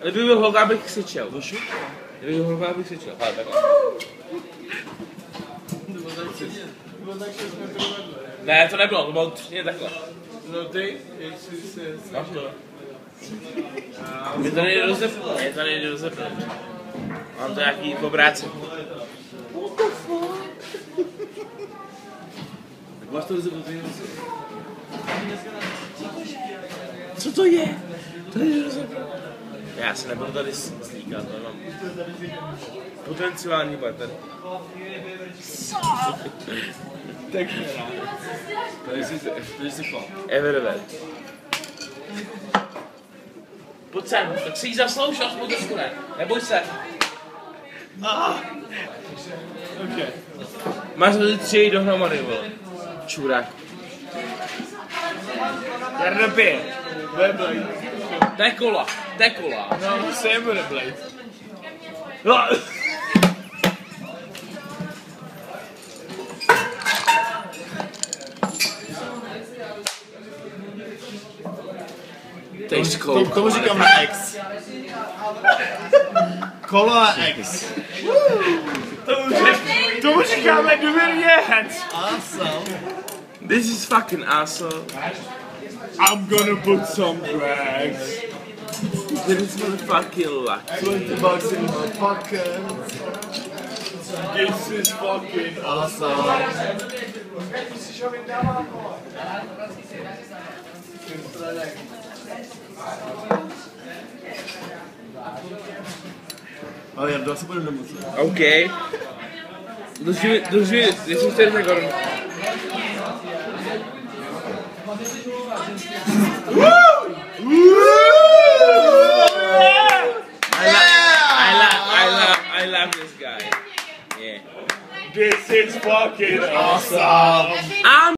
Kdyby byl holka, abych křičel. Kdyby byl holka, abych křičel. Ale takhle. Ne, to nebylo, to bylo přesně takhle. No ty, jak jsi se... Máš to? Mě to nejde rozepnout. Mám to nějaký obrácení. What the fuck? Tak máš to rozepnout. Co to je? To je rozepnout. Já se nebudu tady slíkat, ale mám potenciální partner. Tak tady jsi chlap. Everywhere. Pojď sem, tak si jí zaslouž, aspoň trošku ne. Neboj se. Okay. Máš tady 3 dohromady, vole. Čurák. Jarno pije. Beyblade. To je kola. No, same with a blade. No. Tomu říkáme X. Kolo a X. Tomu říkáme důvěrněc. Awesome. This is fucking asshole. I'm gonna put some drags. This is motherfucking luck. $20 in my pocket. This is fucking awesome. Ale já se budu nemocit. OK. Drží, jestli 40 korun. I love this guy. Yeah. This is fucking awesome.